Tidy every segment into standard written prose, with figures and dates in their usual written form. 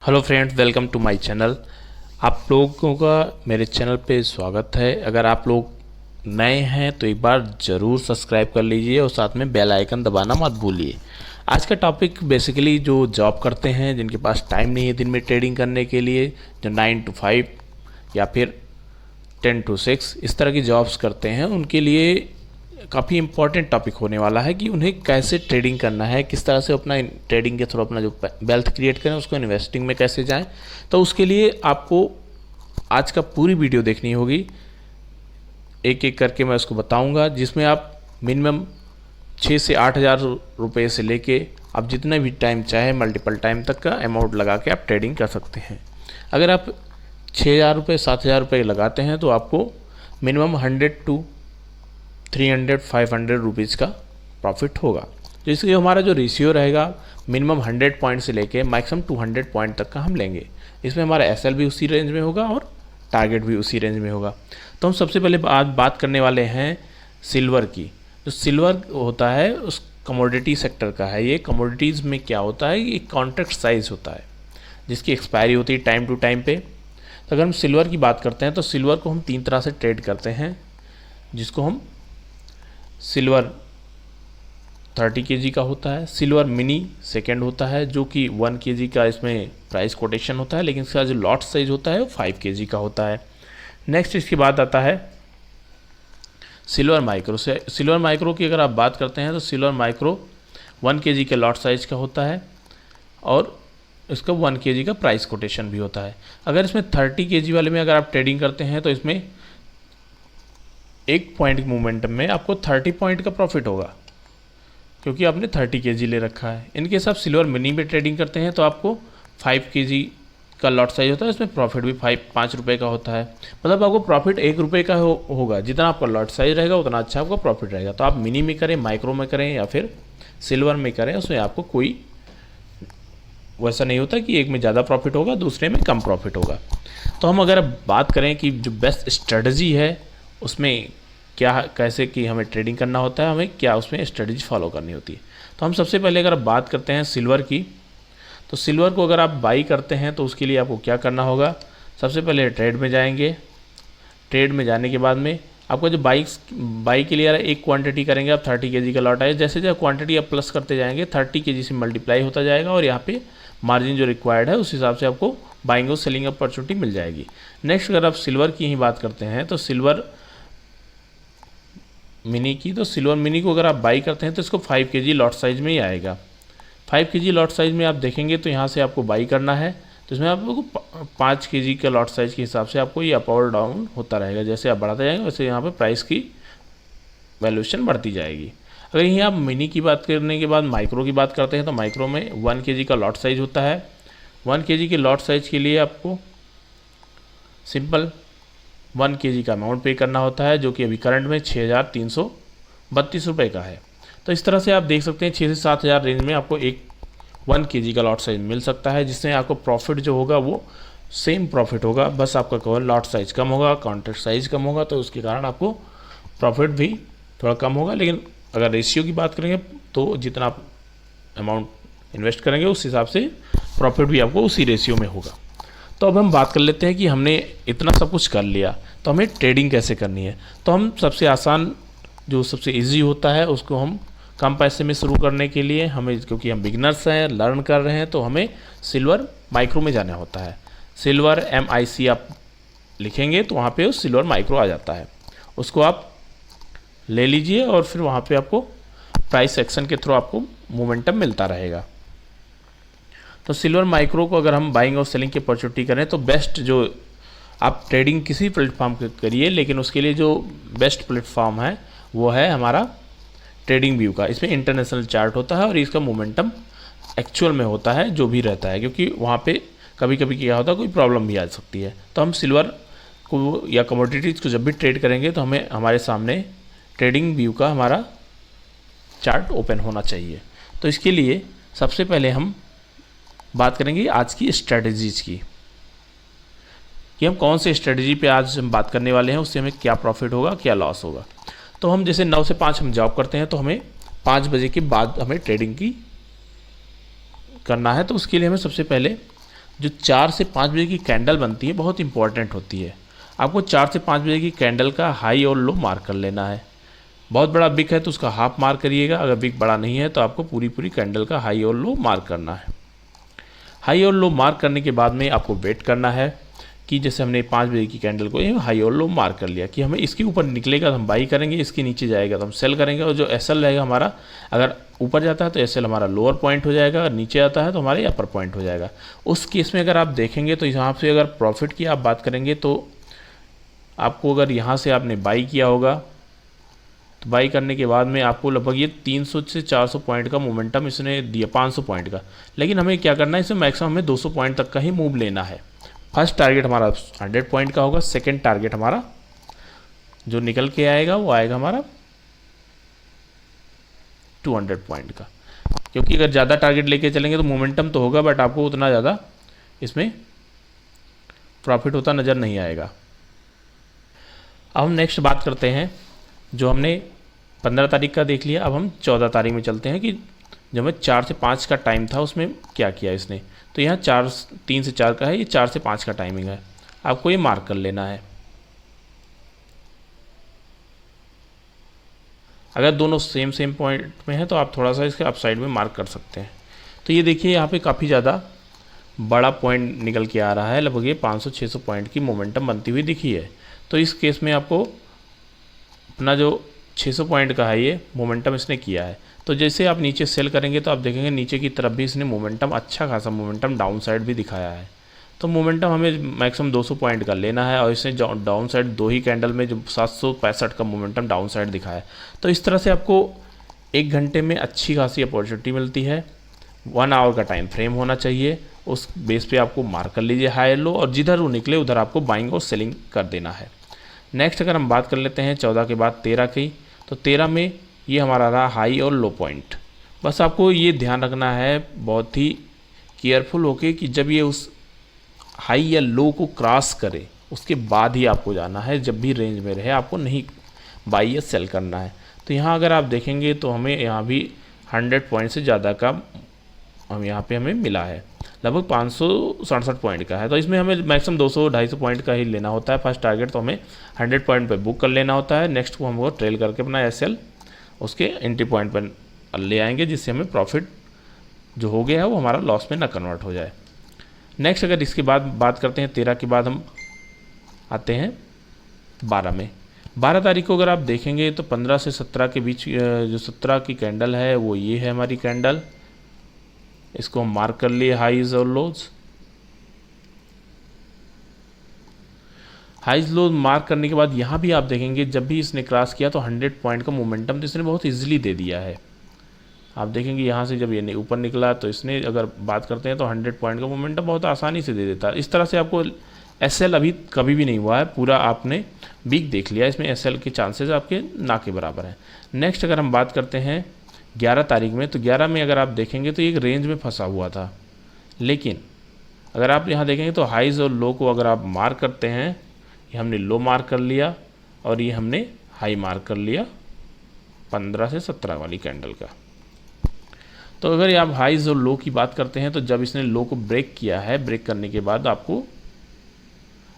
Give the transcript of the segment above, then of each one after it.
Hello friends, welcome to my channel. आप लोगों का मेरे चैनल पे स्वागत है। अगर आप लोग नए हैं तो एक बार ज़रूर सब्सक्राइब कर लीजिए और साथ में बेल आइकन दबाना मत भूलिए। आज का टॉपिक बेसिकली जो जॉब करते हैं, जिनके पास टाइम नहीं है दिन में ट्रेडिंग करने के लिए, जो 9 to 5 या फिर 10 to 6 इस तरह की जॉब्स करते हैं, उनके लिए काफ़ी इंपॉर्टेंट टॉपिक होने वाला है कि उन्हें कैसे ट्रेडिंग करना है, किस तरह से अपना ट्रेडिंग के थ्रू अपना जो वेल्थ क्रिएट करें उसको इन्वेस्टिंग में कैसे जाएं। तो उसके लिए आपको आज का पूरी वीडियो देखनी होगी, एक एक करके मैं उसको बताऊंगा, जिसमें आप मिनिमम 6 से 8 हज़ार रुपये से लेके आप जितना भी टाइम चाहे मल्टीपल टाइम तक का अमाउंट लगा के आप ट्रेडिंग कर सकते हैं। अगर आप 6,000 रुपये 7,000 रुपये लगाते हैं तो आपको मिनिमम 100 to 300-500 रुपीज़ का प्रॉफिट होगा। तो इसलिए हमारा जो रेशियो रहेगा मिनिमम 100 पॉइंट से लेके मैक्सिमम 200 पॉइंट तक का हम लेंगे। इसमें हमारा एसएल भी उसी रेंज में होगा और टारगेट भी उसी रेंज में होगा। तो हम सबसे पहले बात करने वाले हैं सिल्वर की। जो सिल्वर होता है उस कमोडिटी सेक्टर का है। ये कमोडिटीज़ में क्या होता है, ये कॉन्ट्रैक्ट साइज होता है जिसकी एक्सपायरी होती है टाइम टू टाइम पे। तो अगर हम सिल्वर की बात करते हैं तो सिल्वर को हम 3 तरह से ट्रेड करते हैं, जिसको हम सिल्वर 30 kg का होता है, सिल्वर मिनी सेकेंड होता है जो कि 1 kg का इसमें प्राइस कोटेशन होता है, लेकिन इसका जो लॉट साइज होता है वो 5 kg का होता है। नेक्स्ट इसके बाद आता है सिल्वर माइक्रो। से सिल्वर माइक्रो की अगर आप बात करते हैं तो सिल्वर माइक्रो 1 kg के लॉट साइज का होता है और इसका 1 kg का प्राइस कोटेशन भी होता है। अगर इसमें 30 kg वाले में अगर आप ट्रेडिंग करते हैं तो इसमें एक पॉइंट मोमेंटम में आपको 30 पॉइंट का प्रॉफिट होगा, क्योंकि आपने 30 kg ले रखा है। इनके साथ सिल्वर मिनी में ट्रेडिंग करते हैं तो आपको 5 kg का लॉट साइज होता है, इसमें प्रॉफिट भी 5 रुपये का होता है। मतलब आपको प्रॉफिट 1 रुपये का होगा। जितना आपका लॉट साइज रहेगा उतना अच्छा आपका प्रॉफिट रहेगा। तो आप मिनी में करें, माइक्रो में करें या फिर सिल्वर में करें, उसमें आपको कोई वैसा नहीं होता कि एक में ज़्यादा प्रॉफिट होगा दूसरे में कम प्रॉफिट होगा। तो हम अगर बात करें कि जो बेस्ट स्ट्रेटजी है उसमें क्या कैसे कि हमें ट्रेडिंग करना होता है, हमें क्या उसमें स्ट्रेटजी फॉलो करनी होती है, तो हम सबसे पहले अगर बात करते हैं सिल्वर की, तो सिल्वर को अगर आप बाई करते हैं तो उसके लिए आपको क्या करना होगा। सबसे पहले ट्रेड में जाएंगे। ट्रेड में जाने के बाद में आपको जो बाई के लिए एक क्वांटिटी करेंगे आप 30 kg का लॉट है, जैसे जैसे क्वांटिटी आप प्लस करते जाएंगे 30 kg से मल्टीप्लाई होता जाएगा और यहाँ पे मार्जिन जो रिक्वायर्ड है उस हिसाब से आपको बाइंग और सेलिंग अपॉर्चुनिटी मिल जाएगी। नेक्स्ट अगर आप सिल्वर की ही बात करते हैं तो सिल्वर मिनी की, तो सिल्वर मिनी को अगर आप बाई करते हैं तो इसको 5 kg लॉट साइज में ही आएगा। 5 kg लॉट साइज में आप देखेंगे तो यहाँ से आपको बाई करना है, तो इसमें आपको 5 kg का लॉट साइज के हिसाब से आपको ये अप और डाउन होता रहेगा। जैसे आप बढ़ाते जाएंगे वैसे यहाँ पे प्राइस की वैल्यूएशन बढ़ती जाएगी। अगर यहीं आप मिनी की बात करने के बाद माइक्रो की बात करते हैं तो माइक्रो में 1 kg का लॉट साइज होता है। 1 kg के लॉट साइज के लिए आपको सिंपल 1 kg का अमाउंट पे करना होता है, जो कि अभी करंट में 6,332 रुपये का है। तो इस तरह से आप देख सकते हैं 6 से 7 हज़ार रेंज में आपको एक 1 kg का लॉट साइज मिल सकता है, जिसमें आपको प्रॉफिट जो होगा वो सेम प्रॉफिट होगा, बस आपका केवल लॉट साइज कम होगा, कॉन्ट्रैक्ट साइज कम होगा, तो उसके कारण आपको प्रॉफिट भी थोड़ा कम होगा। लेकिन अगर रेशियो की बात करेंगे तो जितना आप अमाउंट इन्वेस्ट करेंगे उस हिसाब से प्रॉफिट भी आपको उसी रेशियो में होगा। तो अब हम बात कर लेते हैं कि हमने इतना सब कुछ कर लिया तो हमें ट्रेडिंग कैसे करनी है। तो हम सबसे आसान जो सबसे इजी होता है उसको हम कम पैसे में शुरू करने के लिए हमें, क्योंकि हम बिगनर्स हैं, लर्न कर रहे हैं, तो हमें सिल्वर माइक्रो में जाना होता है। सिल्वर MIC आप लिखेंगे तो वहाँ पे उस सिल्वर माइक्रो आ जाता है, उसको आप ले लीजिए और फिर वहाँ पे आपको प्राइस एक्शन के थ्रू आपको मोमेंटम मिलता रहेगा। तो सिल्वर माइक्रो को अगर हम बाइंग और सेलिंग की अपॉर्चुनिटी करें तो बेस्ट जो आप ट्रेडिंग किसी प्लेटफॉर्म पे करिए, लेकिन उसके लिए जो बेस्ट प्लेटफॉर्म है वो है हमारा ट्रेडिंग व्यू का। इसमें इंटरनेशनल चार्ट होता है और इसका मोमेंटम एक्चुअल में होता है जो भी रहता है, क्योंकि वहाँ पे कभी कभी क्या होता है कोई प्रॉब्लम भी आ सकती है। तो हम सिल्वर को या कमोडिटीज़ को जब भी ट्रेड करेंगे तो हमें हमारे सामने ट्रेडिंग व्यू का हमारा चार्ट ओपन होना चाहिए। तो इसके लिए सबसे पहले हम बात करेंगे आज की स्ट्रेटजीज़ की, कि हम कौन से स्ट्रेटजी पे आज हम बात करने वाले हैं, उससे हमें क्या प्रॉफिट होगा क्या लॉस होगा। तो हम जैसे 9 से 5 हम जॉब करते हैं तो हमें 5 बजे के बाद हमें ट्रेडिंग की करना है। तो उसके लिए हमें सबसे पहले जो 4 से 5 बजे की कैंडल बनती है बहुत इंपॉर्टेंट होती है। आपको 4 से 5 बजे की कैंडल का हाई और लो मार्क कर लेना है। बहुत बड़ा बिक है तो उसका हाफ मार्क करिएगा, अगर बिक बड़ा नहीं है तो आपको पूरी कैंडल का हाई और लो मार्क करना है। हाई और लो मार्क करने के बाद में आपको वेट करना है कि जैसे हमने 5 बजे की कैंडल को हाई और लो मार्क कर लिया कि हमें इसके ऊपर निकलेगा तो हम बाई करेंगे, इसके नीचे जाएगा तो हम सेल करेंगे। और जो एसएल रहेगा हमारा, अगर ऊपर जाता है तो एसएल हमारा लोअर पॉइंट हो जाएगा, अगर नीचे आता है तो हमारे अपर पॉइंट हो जाएगा। उस केस में अगर आप देखेंगे तो यहाँ से अगर प्रॉफिट की आप बात करेंगे तो आपको अगर यहाँ से आपने बाई किया होगा तो बाई करने के बाद में आपको लगभग ये 300 से 400 पॉइंट का मोमेंटम इसने दिया, 500 पॉइंट का। लेकिन हमें क्या करना है, इसमें मैक्सिमम हमें 200 पॉइंट तक का ही मूव लेना है। फर्स्ट टारगेट हमारा 100 पॉइंट का होगा, सेकंड टारगेट हमारा जो निकल के आएगा वो आएगा हमारा 200 पॉइंट का। क्योंकि अगर ज़्यादा टारगेट लेके चलेंगे तो मोमेंटम तो होगा बट आपको उतना ज़्यादा इसमें प्रॉफिट होता नज़र नहीं आएगा। अब हम नेक्स्ट बात करते हैं, जो हमने 15 तारीख का देख लिया, अब हम 14 तारीख में चलते हैं कि जब हमें 4 से 5 का टाइम था उसमें क्या किया इसने। तो यहाँ 3 से 4 का है, ये 4 से 5 का टाइमिंग है, आपको ये मार्क कर लेना है। अगर दोनों सेम पॉइंट में है तो आप थोड़ा सा इसके अपसाइड में मार्क कर सकते हैं। तो ये देखिए यहाँ पे काफ़ी ज़्यादा बड़ा पॉइंट निकल के आ रहा है, लगभग ये 500-600 पॉइंट की मोमेंटम बनती हुई दिखी है। तो इस केस में आपको अपना जो 600 पॉइंट का है ये मोमेंटम इसने किया है। तो जैसे आप नीचे सेल करेंगे तो आप देखेंगे नीचे की तरफ भी इसने मोमेंटम, अच्छा खासा मोमेंटम डाउन साइड भी दिखाया है। तो मोमेंटम हमें मैक्सिमम 200 पॉइंट का लेना है और इसने डाउन साइड 2 ही कैंडल में जो 765 का मोमेंटम डाउन साइड दिखाया है। तो इस तरह से आपको 1 घंटे में अच्छी खासी अपॉर्चुनिटी मिलती है। 1 आवर का टाइम फ्रेम होना चाहिए, उस बेस पे आपको मार्क कर लीजिए हाई लो, और जिधर वो निकले उधर आपको बाइंग और सेलिंग कर देना है। नेक्स्ट अगर हम बात कर लेते हैं 14 के बाद 13 की, तो 13 में ये हमारा रहा हाई और लो पॉइंट। बस आपको ये ध्यान रखना है बहुत ही केयरफुल होके कि जब ये उस हाई या लो को क्रॉस करे उसके बाद ही आपको जाना है, जब भी रेंज में रहे आपको नहीं बाई या सेल करना है। तो यहाँ अगर आप देखेंगे तो हमें यहाँ भी 100 पॉइंट से ज़्यादा का यहाँ पे हमें मिला है, लगभग 567 पॉइंट का है। तो इसमें हमें मैक्सिमम 200-250 पॉइंट का ही लेना होता है। फर्स्ट टारगेट तो हमें 100 पॉइंट पे बुक कर लेना होता है, नेक्स्ट को हमको ट्रेल करके अपना एसएल उसके एंट्री पॉइंट पर ले आएंगे, जिससे हमें प्रॉफिट जो हो गया है वो हमारा लॉस में ना कन्वर्ट हो जाए। नेक्स्ट अगर इसके बाद बात करते हैं 13 के बाद हम आते हैं 12 में। 12 तारीख को अगर आप देखेंगे तो 15 से 17 के बीच जो 17 की कैंडल है वो ये है हमारी कैंडल। इसको हम मार्क कर लिए हाईज और लोज। हाईज लो मार्क करने के बाद यहाँ भी आप देखेंगे जब भी इसने क्रॉस किया तो 100 पॉइंट का मोमेंटम तो इसने बहुत इजीली दे दिया है। आप देखेंगे यहाँ से जब ये ऊपर निकला तो इसने, अगर बात करते हैं तो 100 पॉइंट का मोमेंटम बहुत आसानी से दे देता है। इस तरह से आपको एसएल अभी कभी भी नहीं हुआ है, पूरा आपने वीक देख लिया, इसमें एसएल के चांसेस आपके ना के बराबर हैं। नेक्स्ट अगर हम बात करते हैं 11 तारीख में, तो 11 में अगर आप देखेंगे तो एक रेंज में फंसा हुआ था, लेकिन अगर आप यहाँ देखेंगे तो हाईज और लो को अगर आप मार्क करते हैं, ये हमने लो मार्क कर लिया और ये हमने हाई मार्क कर लिया 15 से 17 वाली कैंडल का। तो अगर आप हाईज और लो की बात करते हैं तो जब इसने लो को ब्रेक किया है, ब्रेक करने के बाद आपको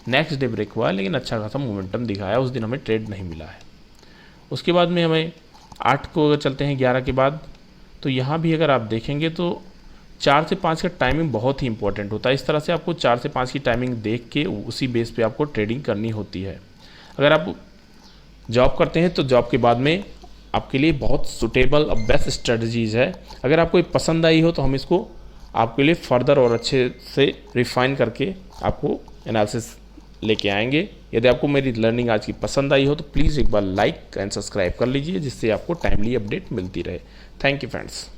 नेक्स्ट डे ब्रेक हुआ है, लेकिन अच्छा खासा मोमेंटम दिखाया, उस दिन हमें ट्रेड नहीं मिला है। उसके बाद में हमें 8 को अगर चलते हैं 11 के बाद, तो यहाँ भी अगर आप देखेंगे तो 4 से 5 का टाइमिंग बहुत ही इंपॉर्टेंट होता है। इस तरह से आपको 4 से 5 की टाइमिंग देख के उसी बेस पे आपको ट्रेडिंग करनी होती है। अगर आप जॉब करते हैं तो जॉब के बाद में आपके लिए बहुत सुटेबल और बेस्ट स्ट्रेटजीज़ है। अगर आपको ये पसंद आई हो तो हम इसको आपके लिए फर्दर और अच्छे से रिफाइन करके आपको एनालिसिस लेके आएंगे। यदि आपको मेरी लर्निंग आज की पसंद आई हो तो प्लीज़ एक बार लाइक एंड सब्सक्राइब कर लीजिए, जिससे आपको टाइमली अपडेट मिलती रहे। Thank you friends.